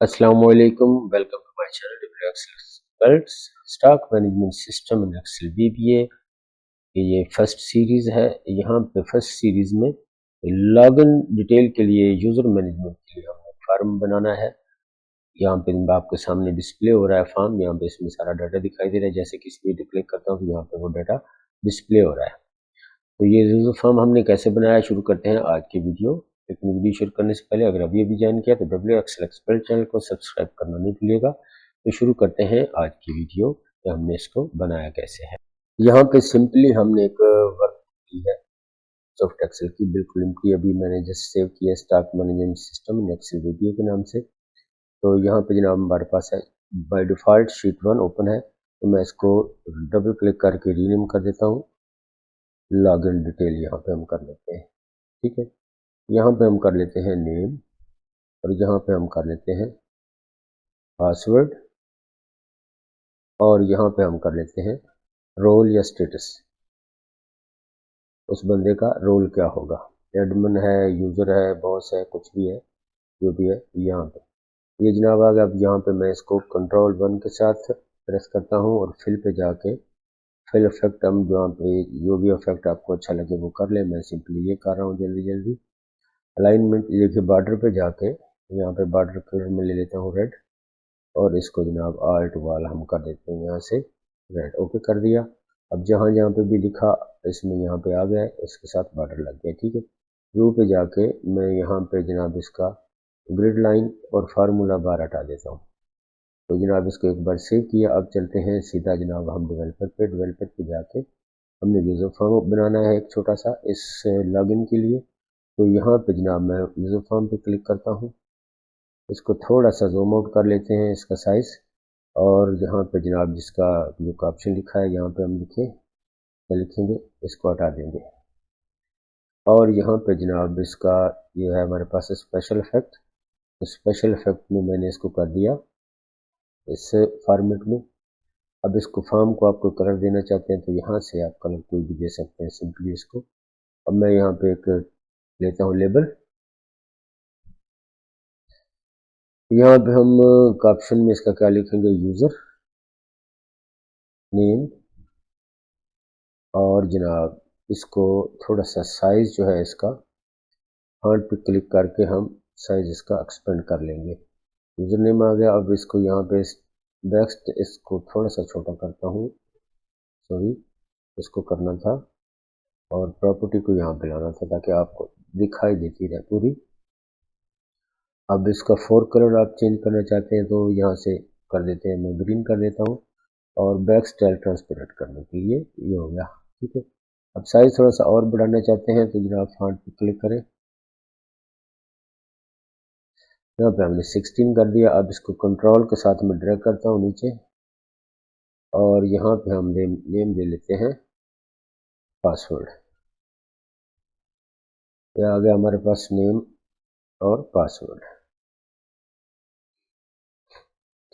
अस्सलाम वालेकुम, welcome to my channel W Excel experts stock management system in Excel VBA. ये first series है। यहाँ पे फर्स्ट सीरीज में लॉगिन डिटेल के लिए यूजर मैनेजमेंट के लिए हमें फॉर्म बनाना है। यहाँ पे आपके सामने डिस्प्ले हो रहा है फॉर्म। यहाँ पे इसमें सारा डाटा दिखाई दे रहा है। जैसे कि इस वीडियो क्लिक करता हूँ तो यहाँ पे वो डाटा डिस्प्ले हो रहा है। तो ये यूजर फॉर्म हमने कैसे बनाया, शुरू करते हैं आज की वीडियो। लेकिन वीडियो शुरू करने से पहले अगर अभी ज्वाइन किया तो डब्ल्यू एक्सेल एक्सपर्ट चैनल को सब्सक्राइब करना नहीं भूलिएगा। तो शुरू करते हैं आज की वीडियो कि हमने इसको बनाया कैसे है। यहाँ पे सिंपली हमने एक वर्क की है सॉफ्ट एक्सेल की, बिल्कुल इनकी अभी मैंने जस्ट सेव किया stock management system in Excel video के नाम से। तो यहाँ पे जनाब हमारे पास है बाय डिफॉल्ट शीट 1 ओपन है। तो मैं इसको डबल क्लिक करके रीनेम कर देता हूँ। लॉगिन डिटेल यहाँ पे हम कर लेते हैं। ठीक है, यहाँ पे हम कर लेते हैं नेम और यहाँ पे हम कर लेते हैं पासवर्ड और यहाँ पे हम कर लेते हैं रोल या स्टेटस। उस बंदे का रोल क्या होगा, एडमिन है, यूजर है, बॉस है, कुछ भी है, जो भी है। यहाँ पे ये जनाब आ गया। अब यहाँ पे मैं इसको कंट्रोल 1 के साथ प्रेस करता हूँ और फिल पे जाके फिल इफेक्ट, हम यहाँ पे जो भी इफेक्ट आपको अच्छा लगे वो कर ले। मैं सिंपली ये कर रहा हूँ जल्दी जल्दी। अलाइनमेंट देखिए, बॉर्डर पे जाके यहाँ पे बॉर्डर कलर में ले लेता हूँ रेड और इसको जनाब आल्ट वाल हम कर देते हैं यहाँ से रेड। ओके कर दिया। अब जहाँ जहाँ पे भी लिखा इसमें यहाँ पे आ गया है, इसके साथ बॉर्डर लग गया। ठीक है, व्यू पे जाके मैं यहाँ पे जनाब इसका ग्रिड लाइन और फार्मूला बार हटा देता हूँ। तो जनाब इसको एक बार सेव किया। अब चलते हैं सीधा जनाब हम डेवलपर पे जाके हमने यूजर फॉर्म बनाना है एक छोटा सा इस लॉगिन के लिए। तो यहाँ पे जनाब मैं यूजर फॉर्म पे क्लिक करता हूँ। इसको थोड़ा सा जूम आउट कर लेते हैं इसका साइज। और यहाँ पे जनाब जिसका जो ऑप्शन लिखा है यहाँ पे हम क्या लिखेंगे, इसको हटा देंगे। और यहाँ पे जनाब इसका ये है हमारे पास स्पेशल इफेक्ट। तो स्पेशल इफेक्ट में मैंने इसको कर दिया इस फॉर्मेट में। अब इसको फॉर्म को आपको कलर देना चाहते हैं तो यहाँ से आप कलर कोई भी दे सकते हैं सिंपली इसको। अब मैं यहाँ पे एक लेता हूँ लेबल। यहाँ पे हम ऑप्शन में इसका क्या लिखेंगे, यूजर नेम। और जनाब इसको थोड़ा सा साइज जो है इसका हार्ट पे क्लिक करके हम साइज इसका एक्सपेंड कर लेंगे। यूजर नेम आ गया। अब इसको यहाँ पे नेक्स्ट इसको थोड़ा सा छोटा करता हूँ, सॉरी इसको करना था और प्रॉपर्टी को यहाँ पे लाना था ताकि आपको दिखाई देती रहे पूरी। अब इसका फोर कलर आप चेंज करना चाहते हैं तो यहाँ से कर देते हैं, मैं ग्रीन कर देता हूँ। और बैक स्टाइल ट्रांसपेरेंट करने के लिए ये हो गया। ठीक है, अब साइज थोड़ा सा और बढ़ाना चाहते हैं तो जनाब फॉन्ट पे क्लिक करें। यहाँ पे हमने 16 कर दिया। अब इसको कंट्रोल के साथ मैं ड्रैग करता हूँ नीचे और यहाँ पे हम नेम दे लेते हैं पासवर्ड। ये आ गया हमारे पास नेम और पासवर्ड।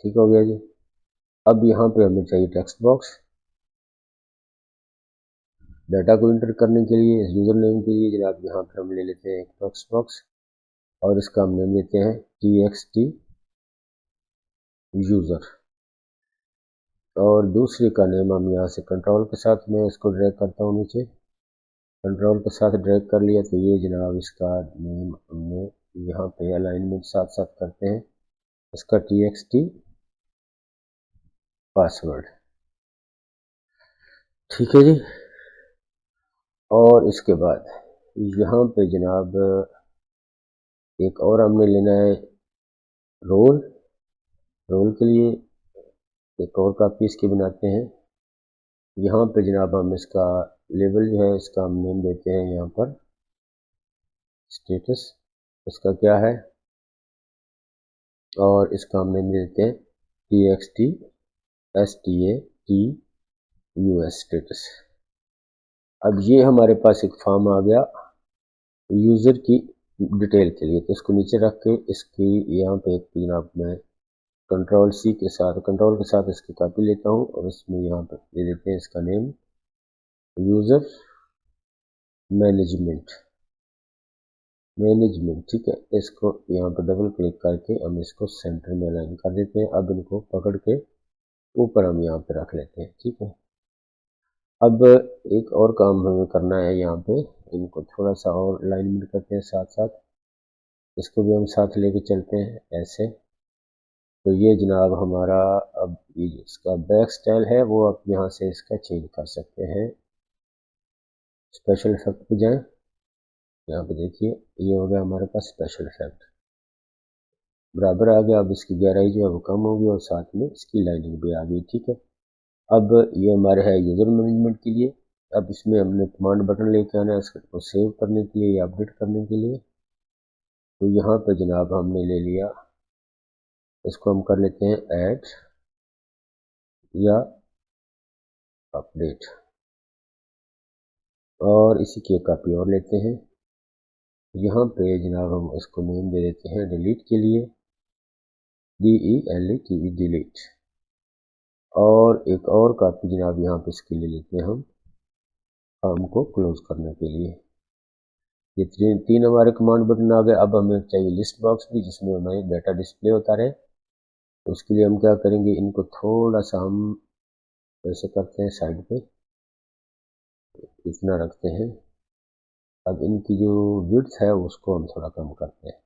ठीक हो गया जी। अब यहाँ पे हमें चाहिए टेक्स्ट बॉक्स डाटा को इंटर करने के लिए। यूजर नेम के लिए जनाब यहाँ पे हम ले लेते हैं एक टेक्स्ट बॉक्स और इसका हम नेम देते हैं txt यूजर। और दूसरे का नेम हम यहाँ से कंट्रोल के साथ मैं इसको ड्रैग करता हूँ नीचे। कंट्रोल के साथ ड्रैग कर लिया तो ये जनाब इसका नेम हमने यहाँ पे अलाइनमेंट साथ साथ करते हैं इसका txt पासवर्ड। ठीक है जी। और इसके बाद यहाँ पे जनाब एक और हमने लेना है रोल। रोल के लिए एक और कॉपी इसकी बनाते हैं। यहाँ पे जनाब हम इसका लेवल जो है इसका हम नेम देते हैं यहाँ पर स्टेटस, इसका क्या है, और इसका हम नेम देते हैं txt status स्टेटस। अब ये हमारे पास एक फॉर्म आ गया यूजर की डिटेल के लिए। तो इसको नीचे रख के इसकी यहाँ पे एक जनाब मैं कंट्रोल के साथ इसकी कॉपी लेता हूँ और इसमें यहाँ पर दे देते हैं इसका नेम यूजर मैनेजमेंट। मैनेजमेंट, ठीक है। इसको यहाँ पर डबल क्लिक करके हम इसको सेंटर में अलाइन कर देते हैं। अब इनको पकड़ के ऊपर हम यहाँ पे रख लेते हैं, ठीक है। अब एक और काम हमें करना है, यहाँ पे इनको थोड़ा सा और अलाइनमेंट करते हैं साथ साथ, इसको भी हम साथ लेके चलते हैं ऐसे। तो ये जनाब हमारा, अब ये इसका बैक स्टाइल है वो आप यहाँ से इसका चेंज कर सकते हैं। स्पेशल इफेक्ट पे जाएं, यहाँ पे देखिए ये हो गया हमारे पास स्पेशल इफेक्ट, बराबर आ गया। अब इसकी गहराई जो है वो कम होगी और साथ में इसकी लाइनिंग भी आ गई, ठीक है। अब ये हमारे है यूज़र मैनेजमेंट के लिए। अब इसमें हमने कमांड बटन लेके आना है इसको सेव करने के लिए या अपडेट करने के लिए। तो यहाँ पे जनाब हमने ले लिया, इसको हम कर लेते हैं ऐड या अपडेट, और इसी की एक कॉपी और लेते हैं। यहाँ पे जनाब हम इसको नेम दे देते हैं डिलीट के लिए, DELETE, डिलीट। और एक और कॉपी जनाब यहाँ पे इसके लिए लेते हैं हम फॉर्म को क्लोज करने के लिए। ये तीन हमारे कमांड बटन आ गए। अब हमें चाहिए लिस्ट बॉक्स भी जिसमें हमें डाटा डिस्प्ले होता रहे। तो उसके लिए हम क्या करेंगे, इनको थोड़ा सा हम ऐसे करते हैं साइड पे, इतना रखते हैं। अब इनकी जो विड्थ है उसको हम थोड़ा कम करते हैं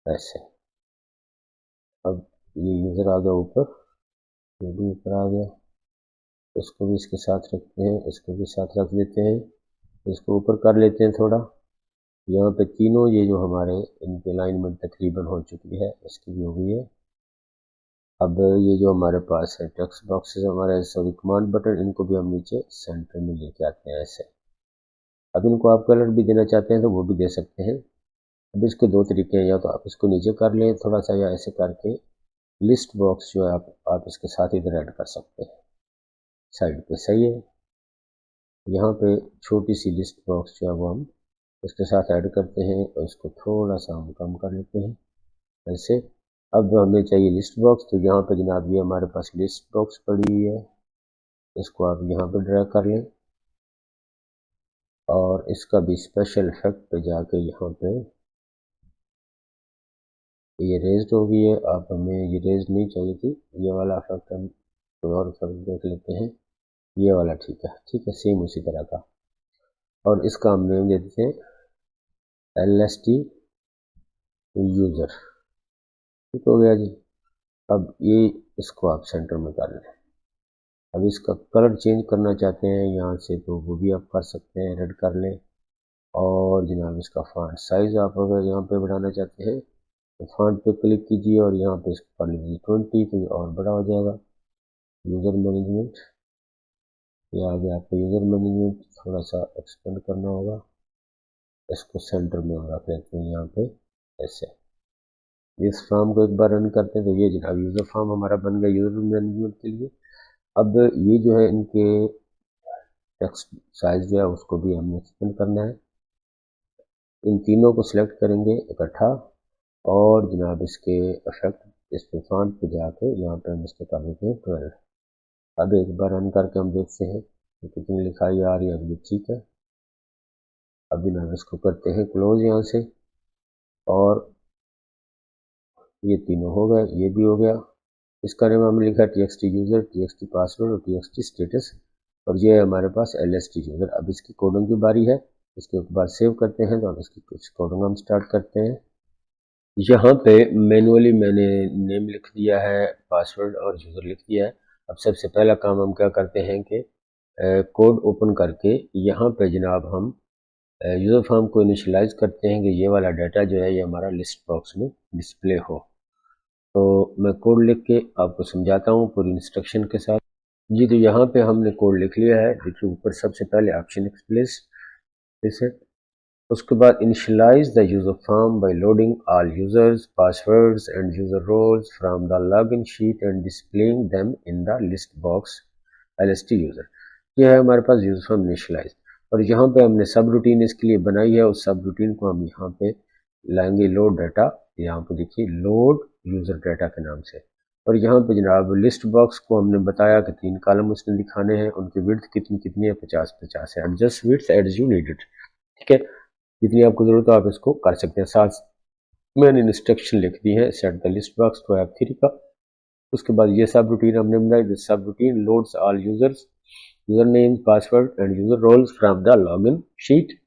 ऐसे। अब ये यूज़र आ गया ऊपर, ये भी ऊपर आ गया, इसको भी इसके साथ रखते हैं, इसको भी साथ रख देते हैं, इसको ऊपर कर लेते हैं थोड़ा। यहाँ पे तीनों ये जो हमारे इनकी अलाइनमेंट तकरीबन हो चुकी है, इसकी भी हो गई है। अब ये जो हमारे पास है टेक्स्ट बॉक्सेस हमारे सॉरी कमांड बटन, इनको भी हम नीचे सेंटर में लेके आते हैं ऐसे। अब इनको आप कलर भी देना चाहते हैं तो वो भी दे सकते हैं। अब इसके दो तरीके हैं, या तो आप इसको नीचे कर लें थोड़ा सा, या ऐसे करके लिस्ट बॉक्स जो है आप इसके साथ इधर ऐड कर सकते हैं साइड पे, सही है। यहाँ पे छोटी सी लिस्ट बॉक्स जो है वो हम इसके साथ ऐड करते हैं और इसको थोड़ा सा हम कम कर लेते हैं ऐसे। अब हमें चाहिए लिस्ट बॉक्स, तो यहाँ पे जनाब ये हमारे पास लिस्ट बॉक्स पड़ी हुई है, इसको आप यहाँ पे ड्रैग कर लें और इसका भी स्पेशल इफेक्ट पे जाके यहाँ पे ये रेज्ड हो गई है। अब हमें ये रेज्ड नहीं चाहिए थी, ये वाला इफेक्ट हम कोई और इफेक्ट देख लेते हैं, ये वाला ठीक है, ठीक है, सेम उसी तरह का। और इसका हम नेम दे देते हैं LST यूज़र, ठीक हो गया जी। अब ये इसको आप सेंटर में कर लें। अब इसका कलर चेंज करना चाहते हैं यहाँ से तो वो भी आप कर सकते हैं, रेड कर लें। और जनाब इसका फॉन्ट साइज़ आप अगर यहाँ पे बढ़ाना चाहते हैं तो फॉन्ट पे क्लिक कीजिए और यहाँ पे इसको कर लीजिए 20, तो ये और बड़ा हो जाएगा। यूज़र मैनेजमेंट, ये आ गया आपका यूज़र मैनेजमेंट, थोड़ा सा एक्सपेंड करना होगा, इसको सेंटर में रख लेते हैं यहाँ पे ऐसे। इस फॉर्म को एक बार रन करते हैं तो ये जनाब यूज़र फॉर्म हमारा बन गया यूज़र मैनेजमेंट के लिए। अब ये जो है इनके टेक्स्ट साइज जो है उसको भी हमें एक्सपेंड करना है। इन तीनों को सिलेक्ट करेंगे इकट्ठा और जनाब इसके इफेक्ट इस पे फॉन्ट पे जाके यहाँ पे हम इसको कर देते हैं 12। अब एक बार रन करके हम देखते हैं कि कितनी लिखाई आ रही है। अब ये ठीक है। अब जनाब इसको करते हैं क्लोज यहाँ से, और ये तीनों हो गए, ये भी हो गया। इसका नाम हमने लिखा TXT यूज़र, TXT पासवर्ड और TXT स्टेटस, और ये है हमारे पास LST यूज़र। अब इसकी कोडिंग की बारी है, इसके एक बार सेव करते हैं तो अब इसकी कुछ कोडिंग हम स्टार्ट करते हैं। यहाँ पे मैनुअली मैंने नेम लिख दिया है, पासवर्ड और यूज़र लिख दिया है। अब सबसे पहला काम हम क्या करते हैं कि कोड ओपन करके यहाँ पे जनाब हम यूज़र फॉर्म को इनिशियलाइज करते हैं कि ये वाला डाटा जो है ये हमारा लिस्ट बॉक्स में डिस्प्ले हो। तो मैं कोड लिख के आपको समझाता हूँ पूरी इंस्ट्रक्शन के साथ जी। तो यहाँ पे हमने कोड लिख लिया है, देखिए ऊपर सबसे पहले ऑप्शन एक्सप्लेस इसे, उसके बाद initialize the user form by loading all users passwords and user roles from the login sheet and displaying them in the list box LST user. ये है हमारे पास यूज़र फॉर्म इनिशियलाइज, और यहाँ पे हमने सब रूटीन इसके लिए बनाई है। उस सब रूटीन को हम यहाँ पे लाएंगे लोड डाटा, यहाँ पे देखिए लोड यूज़र डाटा के नाम से। और यहाँ पे जनाब लिस्ट बॉक्स को हमने बताया कि 3 कॉलम उसने दिखाने हैं, उनकी विड्थ कितनी कितनी है, 50-50 है। Adjust width as you need it, ठीक है। जितनी आपको ज़रूरत हो आप इसको कर सकते हैं। साथ मैंने इंस्ट्रक्शन लिख दी है set the list box to F3 का। उसके बाद ये सब रूटीन हमने बनाई। This subroutine loads all users user name password and user roles from the login sheet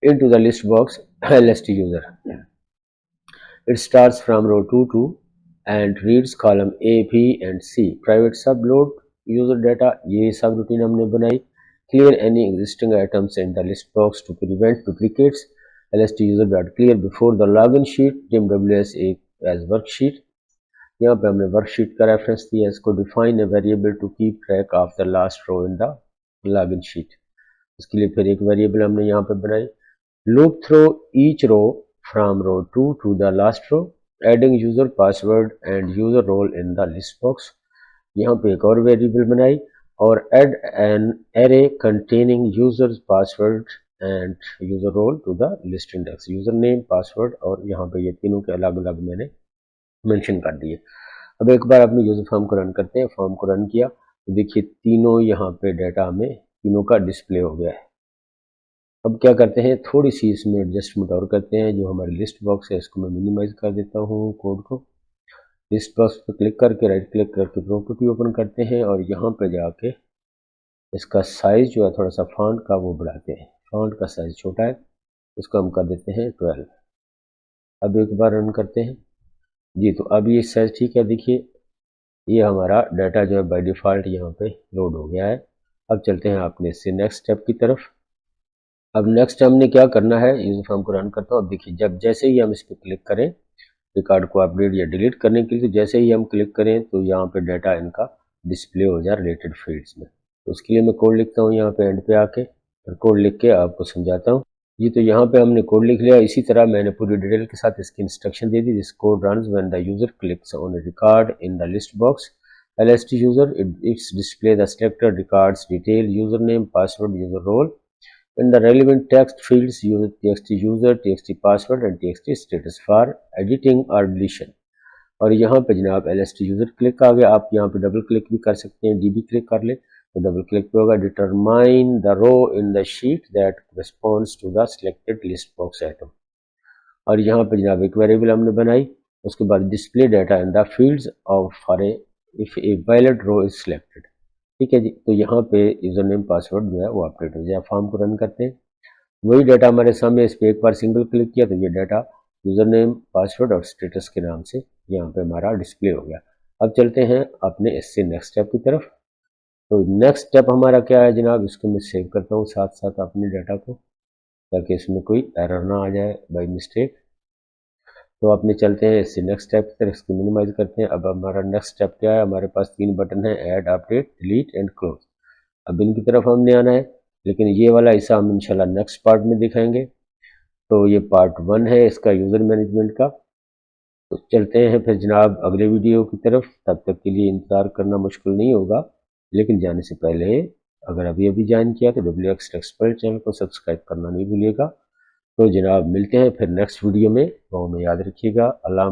into the list box lst user. It starts from row 2 to and reads column A, B and C. Private subload user data, ये सब routine हमने बनाई। Clear any existing items in the list box to prevent duplicates. lst user dot clear before the login sheet. dim ws as worksheet. यहाँ पे हमने worksheet का reference दिया। इसको define a variable to keep track of the last row in the login sheet. इसके लिए फिर एक वेरिएबल हमने यहाँ पे बनाई। Loop through each row from row 2 to the last row, adding user password and user role in the list box. यहाँ पे एक और वेरिएबल बनाई और add an array containing user's password and user role to the list index. user name, password और यहाँ पे ये तीनों के अलग अलग मैंने मेंशन कर दिए। अब एक बार अपने यूजर फॉर्म को रन करते हैं। फॉर्म को रन किया तो देखिए तीनों यहाँ पे डाटा में तीनों का डिस्प्ले हो गया है। अब क्या करते हैं, थोड़ी सी इसमें एडजस्टमेंट और करते हैं। जो हमारी लिस्ट बॉक्स है इसको मैं मिनिमाइज कर देता हूँ कोड को। लिस्ट बॉक्स पर क्लिक करके राइट क्लिक करके प्रॉपर्टी ओपन करते हैं और यहाँ पे जाके इसका साइज जो है थोड़ा सा फॉन्ट का वो बढ़ाते हैं। फॉन्ट का साइज छोटा है, इसको हम कर देते हैं 12। अब एक बार रन करते हैं जी, तो अब ये साइज ठीक है। देखिए ये हमारा डाटा जो है बाय डिफ़ॉल्ट यहाँ पे लोड हो गया है। अब चलते हैं अपने इससे नेक्स्ट स्टेप की तरफ। अब नेक्स्ट हमने क्या करना है, यूजर फॉर्म को रन करता हूँ। अब देखिए जब जैसे ही हम इस पर क्लिक करें रिकॉर्ड को अपडेट या डिलीट करने के लिए, तो जैसे ही हम क्लिक करें तो यहाँ पे डाटा इनका डिस्प्ले हो जाए रिलेटेड फील्ड्स में। तो उसके लिए मैं कोड लिखता हूँ यहाँ पे एंड पे आके, और कोड लिख के आपको समझाता हूँ। ये तो यहाँ पे हमने कोड लिख लिया। इसी तरह मैंने पूरी डिटेल के साथ इसकी instruction they the. This code runs when the user clicks on a record in the list box lst user, it's display the selected records detail, username, password, user role. In the relevant text fields, use txt user, txt password and txt status for editing or deletion. और यहाँ पे जनाब lst user click आ गया। आप यहाँ पे double click भी कर सकते हैं, डी भी क्लिक कर ले तो डबल क्लिक पे होगा। Determine the row in the sheet that corresponds to the selected list box item. और यहाँ पे जनाब एक वेरिएबल हमने बनाई। उसके बाद display data in the fields of for if a valid row is selected. ठीक है जी, तो यहाँ पे यूजर नेम पासवर्ड जो है वो अपडेट हो जाए। फॉर्म को रन करते हैं, वही डाटा हमारे सामने। इस पर एक बार सिंगल क्लिक किया तो ये डाटा यूजर नेम पासवर्ड और स्टेटस के नाम से यहाँ पे हमारा डिस्प्ले हो गया। अब चलते हैं अपने इससे नेक्स्ट स्टेप की तरफ। तो नेक्स्ट स्टेप हमारा क्या है जनाब, इसको मैं सेव करता हूँ साथ साथ अपने डाटा को, ताकि इसमें कोई एरर ना आ जाए बाई मिस्टेक। तो अपने चलते हैं इससे नेक्स्ट स्टेप की तरफ, इसको मिनिमाइज करते हैं। अब हमारा नेक्स्ट स्टेप क्या है, हमारे पास 3 बटन है, add, update, delete and close. अब इनकी तरफ हमने आना है, लेकिन ये वाला हिस्सा हम इंशाल्लाह नेक्स्ट पार्ट में दिखाएंगे। तो ये पार्ट 1 है इसका यूज़र मैनेजमेंट का। तो चलते हैं फिर जनाब अगले वीडियो की तरफ। तब तक के लिए इंतज़ार करना मुश्किल नहीं होगा, लेकिन जाने से पहले अगर अभी ज्वाइन किया तो WX एक्सपर्ट चैनल को सब्सक्राइब करना नहीं भूलिएगा। तो जनाब मिलते हैं फिर नेक्स्ट वीडियो में, वो में याद रखिएगा। अल्लाह